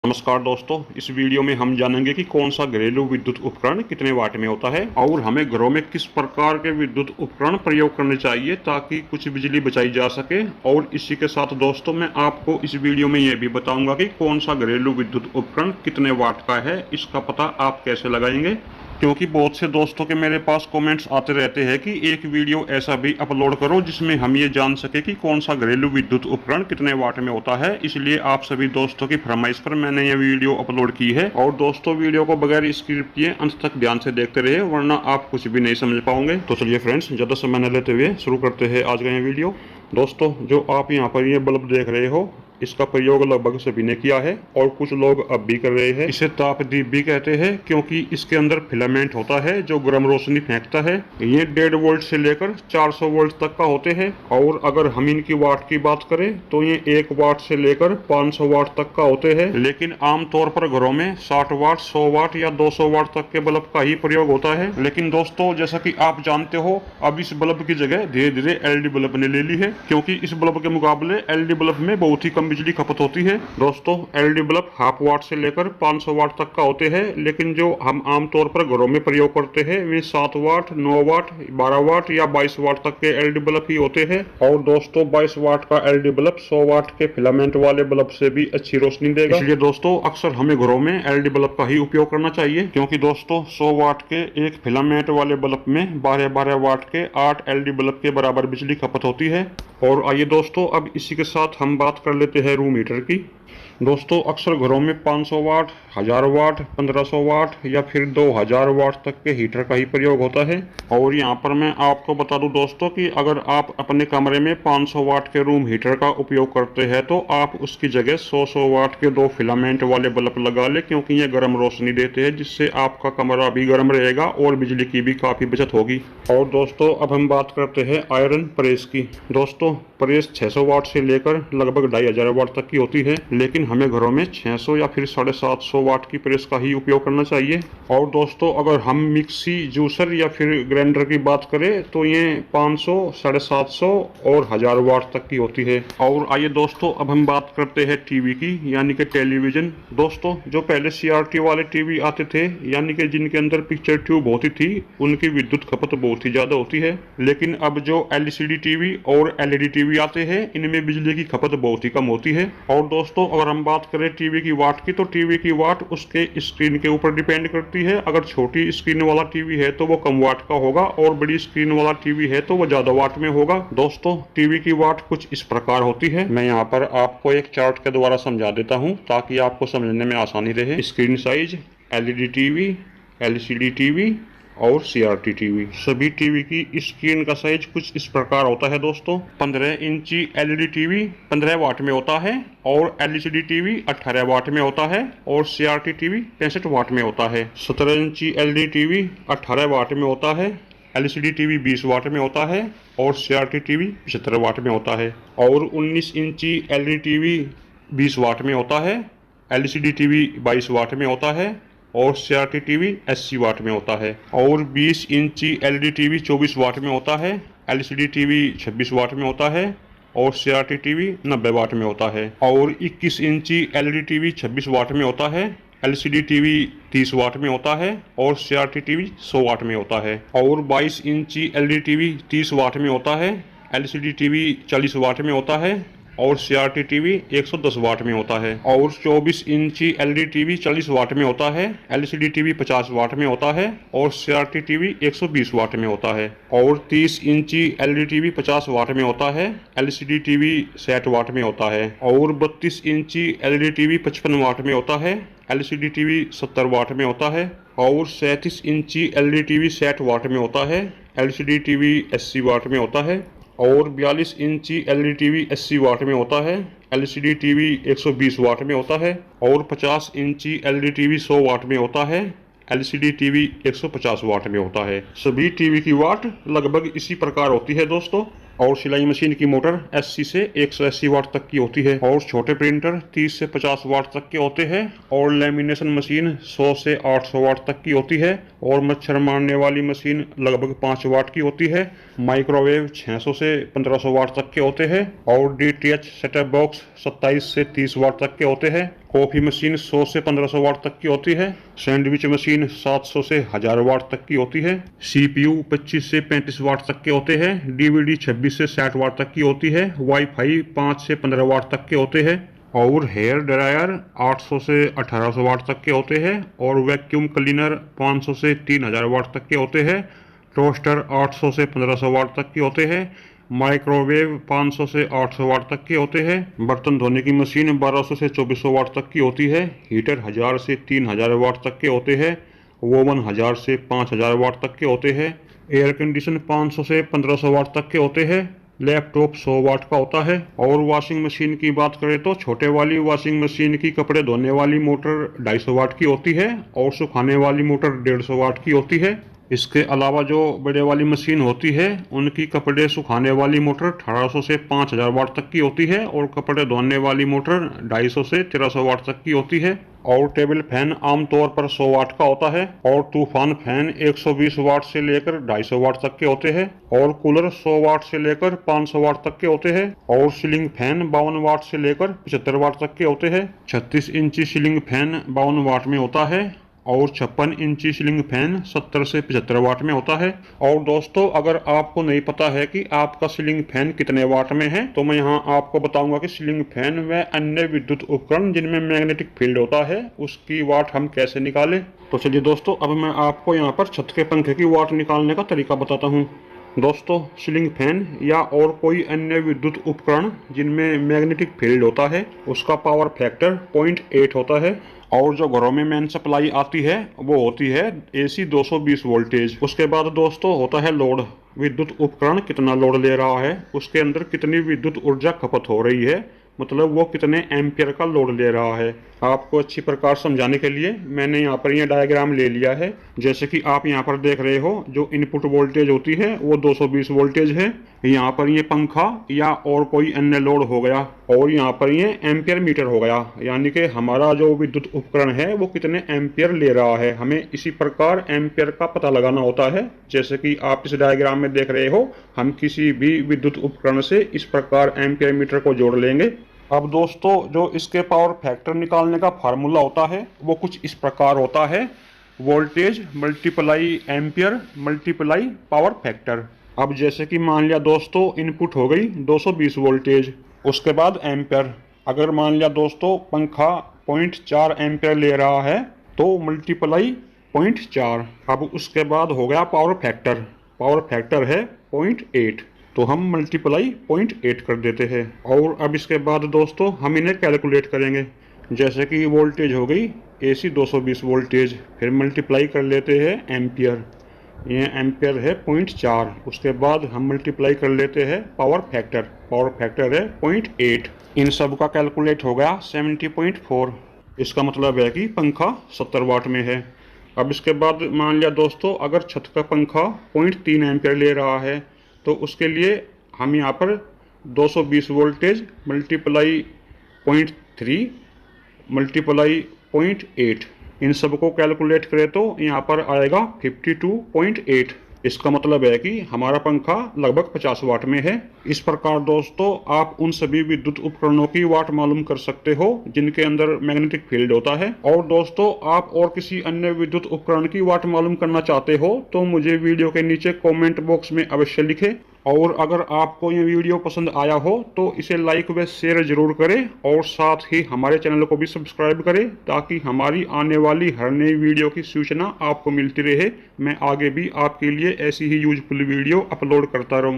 नमस्कार दोस्तों, इस वीडियो में हम जानेंगे कि कौन सा घरेलू विद्युत उपकरण कितने वाट में होता है और हमें घरों में किस प्रकार के विद्युत उपकरण प्रयोग करने चाहिए ताकि कुछ बिजली बचाई जा सके। और इसी के साथ दोस्तों मैं आपको इस वीडियो में यह भी बताऊंगा कि कौन सा घरेलू विद्युत उपकरण कितने वाट का है, इसका पता आप कैसे लगाएंगे। क्योंकि बहुत से दोस्तों के मेरे पास कमेंट्स आते रहते हैं कि एक वीडियो ऐसा भी अपलोड करो जिसमें हम ये जान सके कि कौन सा घरेलू विद्युत उपकरण कितने वाट में होता है। इसलिए आप सभी दोस्तों की फरमाइश पर मैंने ये वीडियो अपलोड की है। और दोस्तों वीडियो को बगैर स्किप किए अंत तक ध्यान से देखते रहे, वरना आप कुछ भी नहीं समझ पाओगे। तो चलिए फ्रेंड्स, ज़्यादा समय न लेते हुए शुरू करते हैं आज का ये वीडियो। दोस्तों, जो आप यहाँ पर ये बल्ब देख रहे हो, इसका प्रयोग लगभग सभी ने किया है और कुछ लोग अब भी कर रहे हैं। इसे तापदीप भी कहते हैं क्योंकि इसके अंदर फिलामेंट होता है जो गर्म रोशनी फेंकता है। ये 1.5 वोल्ट से लेकर 400 वोल्ट तक का होते हैं। और अगर हम इनकी वाट की बात करें तो ये 1 वाट से लेकर 500 वाट तक का होते हैं। लेकिन आमतौर पर घरों में 60 वाट, 100 वाट या 200 वाट तक के बल्ब का ही प्रयोग होता है। लेकिन दोस्तों, जैसा कि आप जानते हो, अब इस बल्ब की जगह धीरे धीरे एलईडी बल्ब ने ले ली है, क्योंकि इस बल्ब के मुकाबले एलईडी बल्ब में बहुत ही कम बिजली खपत होती है। दोस्तों, एलईडी बल्ब हाफ वाट से लेकर 500 वाट तक का होते हैं, लेकिन जो हम आमतौर पर घरों में प्रयोग करते हैं वे 7 वाट, 9 वाट, 12 वाट या 22 वाट तक के एलईडी बल्ब ही होते हैं। और दोस्तों, 22 वाट का एलईडी बल्ब 100 वाट के फिलामेंट वाले बल्ब से भी अच्छी रोशनी देगा। इसलिए दोस्तों, अक्सर हमें घरों में एलईडी बल्ब का ही उपयोग करना चाहिए, क्योंकि दोस्तों 100 वाट के एक फिलामेंट वाले बल्ब में 12-12 वाट के 8 एलईडी बल्ब के बराबर बिजली खपत होती है। और आइए दोस्तों, अब इसी के साथ हम बात कर लेते हैं रूम हीटर की। दोस्तों, अक्सर घरों में 500 वाट, 1000 वाट, 1500 वाट या फिर 2000 वाट तक के हीटर का ही प्रयोग होता है। और यहाँ पर मैं आपको बता दूं दोस्तों कि अगर आप अपने कमरे में 500 वाट के रूम हीटर का उपयोग करते हैं तो आप उसकी जगह 100 वाट के 2 फिलामेंट वाले बल्ब लगा ले, क्योंकि ये गर्म रोशनी देते हैं, जिससे आपका कमरा भी गर्म रहेगा और बिजली की भी काफ़ी बचत होगी। और दोस्तों, अब हम बात करते हैं आयरन प्रेस की। दोस्तों, प्रेस 600 वाट से लेकर लगभग 2500 वाट तक की होती है, लेकिन हमें घरों में 600 या फिर 750 वाट की प्रेस का ही उपयोग करना चाहिए। और दोस्तों, अगर हम मिक्सी, जूसर या फिर ग्राइंडर की बात करें तो ये 500, 750 और 1000 वाट तक की होती है। और आइए दोस्तों, अब हम बात करते हैं टीवी की, यानी कि टेलीविजन। दोस्तों, जो पहले सीआरटी वाले टीवी आते थे, यानी कि जिनके अंदर पिक्चर ट्यूब होती थी, उनकी विद्युत खपत बहुत ही ज्यादा होती है। लेकिन अब जो एलसीडी टीवी और एलईडी टीवी आते हैं, इनमें बिजली की खपत बहुत ही कम होती है। और दोस्तों, अगर हम बात करें टीवी की वाट की, तो टीवी की वाट उसके स्क्रीन के ऊपर डिपेंड करती है। अगर छोटी स्क्रीन वाला टीवी है तो वो कम वाट का होगा, और बड़ी स्क्रीन वाला टीवी है तो वो ज्यादा वाट में होगा। दोस्तों, टीवी की वाट कुछ इस प्रकार होती है। मैं यहाँ पर आपको एक चार्ट के द्वारा समझा देता हूँ ताकि आपको समझने में आसानी रहे। Screen size, LED TV, LCD TV और सीआरटी टीवी, सभी टीवी की स्क्रीन का साइज कुछ इस प्रकार होता है। दोस्तों, 15 इंची एलईडी टीवी 15 वाट में होता है, और एलसीडी टीवी 18 वाट में होता है, और सीआरटी टीवी 65 वाट में होता है। 17 इंची एलईडी टीवी 18 वाट में होता है, एलसीडी टीवी 20 वाट में होता है, और सीआरटी टीवी 75 वाट में होता है। और 19 इंची एलईडी टीवी 20 वाट में होता है, एलसीडी टीवी 22 वाट में होता है, और सीआरटी टीवी 80 वाट में होता है। और 20 इंची एलईडी टीवी 24 वाट में होता है, एलसीडी टीवी 26 वाट में होता है, और सीआरटी टीवी 90 वाट में होता है। और 21 इंची एलईडी टीवी 26 वाट में होता है, एलसीडी टीवी 30 वाट में होता है, और सीआरटी टीवी 100 वाट में होता है। और 22 इंची एलईडी टीवी 30 वाट में होता है, एलसीडी टीवी 40 वाट में होता है, और सीआरटी टीवी 110 वाट में होता है। और 24 इंची एलईडी टीवी 40 वाट में होता है, एलसीडी टीवी 50 वाट में होता है, और सीआरटी टीवी 120 वाट में होता है। और 30 इंची एलईडी टीवी 50 वाट में होता है, एलसीडी टीवी 60 वाट में होता है। और 32 इंची एलईडी टीवी 55 वाट में होता है, एलसीडी टीवी 70 वाट में होता है। और 37 इंची एलईडी टीवी 60 वाट में होता है, एलसीडी टीवी 80 वाट में होता है। और 42 इंची एलईडी टीवी 80 वाट में होता है, एलसीडी टीवी 120 वाट में होता है। और 50 इंची एलईडी टीवी 100 वाट में होता है, एलसीडी टीवी 150 वाट में होता है। सभी टीवी की वाट लगभग इसी प्रकार होती है दोस्तों। और सिलाई मशीन की मोटर 80 से 180 वाट तक की होती है, और छोटे प्रिंटर 30 से 50 वाट तक के होते हैं, और लेमिनेशन मशीन 100 से 800 वाट तक की होती है, और मच्छर मारने वाली मशीन लगभग 5 वाट की होती है। माइक्रोवेव 600 से 1500 वाट तक के होते हैं, और डीटीएच सेटअप बॉक्स 27 से 30 वाट तक के होते हैं। कॉफ़ी मशीन 100 से 1500 वाट तक की होती है। सैंडविच मशीन 700 से 1000 वाट तक की होती है। CPU 25 से 35 वाट तक के होते हैं। DVD 26 से 60 वाट तक की होती है। वाईफाई 5 से 15 वाट तक के होते हैं। और हेयर ड्रायर 800 से 1800 वाट तक के होते हैं। और वैक्यूम क्लीनर 500 से 3000 वाट तक के होते हैं। टोस्टर 800 से 1500 वाट तक के होते हैं। माइक्रोवेव 500 से 800 वाट तक के होते हैं। बर्तन धोने की मशीन 1200 से 2400 वाट तक की होती है। हीटर 1000 से 3000 वाट तक के होते हैं। ओवन 1000 से 5000 वाट तक के होते हैं। एयर कंडीशन 500 से 1500 वाट तक के होते हैं। लैपटॉप 100 वाट का होता है। और वॉशिंग मशीन की बात करें तो छोटे वाली वॉशिंग मशीन की कपड़े धोने वाली मोटर 250 वाट की होती है और सुखाने वाली मोटर 150 वाट की होती है। इसके अलावा जो बड़े वाली मशीन होती है उनकी कपड़े सुखाने वाली मोटर 1800 से 5000 वाट तक की होती है और कपड़े धोने वाली मोटर 250 से 1300 वाट तक की होती है। और टेबल फैन आमतौर पर 100 वाट का होता है। और तूफान फैन 120 वाट से लेकर 250 वाट तक के होते हैं। और कूलर 100 वाट से लेकर 500 वाट तक के होते हैं। और सीलिंग फैन 52 वाट से लेकर 75 वाट तक के होते हैं। 36 इंची सीलिंग फैन 52 वाट में होता है और 56 इंची सीलिंग फैन 70 से 75 वाट में होता है। और दोस्तों, अगर आपको नहीं पता है कि आपका सीलिंग फैन कितने वाट में है तो मैं यहाँ आपको बताऊंगा कि सीलिंग फैन व अन्य विद्युत उपकरण जिनमें मैग्नेटिक फील्ड होता है उसकी वाट हम कैसे निकालें। तो चलिए दोस्तों, अब मैं आपको यहाँ पर छत के पंखे की वाट निकालने का तरीका बताता हूँ। दोस्तों, सीलिंग फैन या और कोई अन्य विद्युत उपकरण जिनमें मैग्नेटिक फील्ड होता है उसका पावर फैक्टर 0.8 होता है। और जो घरों में मेन सप्लाई आती है वो होती है AC 220 वोल्टेज। उसके बाद दोस्तों होता है लोड। विद्युत उपकरण कितना लोड ले रहा है, उसके अंदर कितनी विद्युत ऊर्जा खपत हो रही है, मतलब वो कितने एम्पियर का लोड ले रहा है। आपको अच्छी प्रकार समझाने के लिए मैंने यहाँ पर ये डायग्राम ले लिया है। जैसे कि आप यहाँ पर देख रहे हो, जो इनपुट वोल्टेज होती है वो 220 वोल्टेज है। यहाँ पर ये पंखा या और कोई अन्य लोड हो गया और यहाँ पर ये एम्पियर मीटर हो गया, यानी कि हमारा जो विद्युत उपकरण है वो कितने एम्पियर ले रहा है। हमें इसी प्रकार एम्पियर का पता लगाना होता है। जैसे कि आप इस डायग्राम में देख रहे हो, हम किसी भी विद्युत उपकरण से इस प्रकार एम्पियर मीटर को जोड़ लेंगे। अब दोस्तों, जो इसके पावर फैक्टर निकालने का फार्मूला होता है वो कुछ इस प्रकार होता है। Voltage multiply ampere multiply power factor. अब जैसे कि मान लिया दोस्तों, इनपुट हो गई 220 वोल्टेज, उसके बाद एम्पियर। अगर मान लिया दोस्तों पंखा 0.4 एम्पियर ले रहा है तो मल्टीप्लाई 0.4। अब उसके बाद हो गया पावर फैक्टर। पावर फैक्टर है 0.8 तो हम मल्टीप्लाई 0.8 कर देते हैं। और अब इसके बाद दोस्तों हम इन्हें कैलकुलेट करेंगे। जैसे कि वोल्टेज हो गई AC 220 वोल्टेज, फिर मल्टीप्लाई कर लेते हैं एम्पियर। ये एम्पियर है 0.4। उसके बाद हम मल्टीप्लाई कर लेते हैं पावर फैक्टर। पावर फैक्टर है 0.8। इन सब का कैलकुलेट हो गया 70.4। इसका मतलब है कि पंखा 70 वाट में है। अब इसके बाद मान लिया दोस्तों, अगर छत का पंखा 0.3 एम्पियर ले रहा है तो उसके लिए हम यहाँ पर 220 वोल्टेज मल्टीप्लाई 0.3 मल्टीप्लाई 0.8 इन सबको कैलकुलेट करें तो यहाँ पर आएगा 52.8। इसका मतलब है कि हमारा पंखा लगभग 50 वाट में है। इस प्रकार दोस्तों आप उन सभी विद्युत उपकरणों की वाट मालूम कर सकते हो जिनके अंदर मैग्नेटिक फील्ड होता है। और दोस्तों, आप और किसी अन्य विद्युत उपकरण की वाट मालूम करना चाहते हो तो मुझे वीडियो के नीचे कमेंट बॉक्स में अवश्य लिखें। और अगर आपको ये वीडियो पसंद आया हो तो इसे लाइक व शेयर जरूर करें और साथ ही हमारे चैनल को भी सब्सक्राइब करें ताकि हमारी आने वाली हर नई वीडियो की सूचना आपको मिलती रहे। मैं आगे भी आपके लिए ऐसी ही यूजफुल वीडियो अपलोड करता रहूँगा।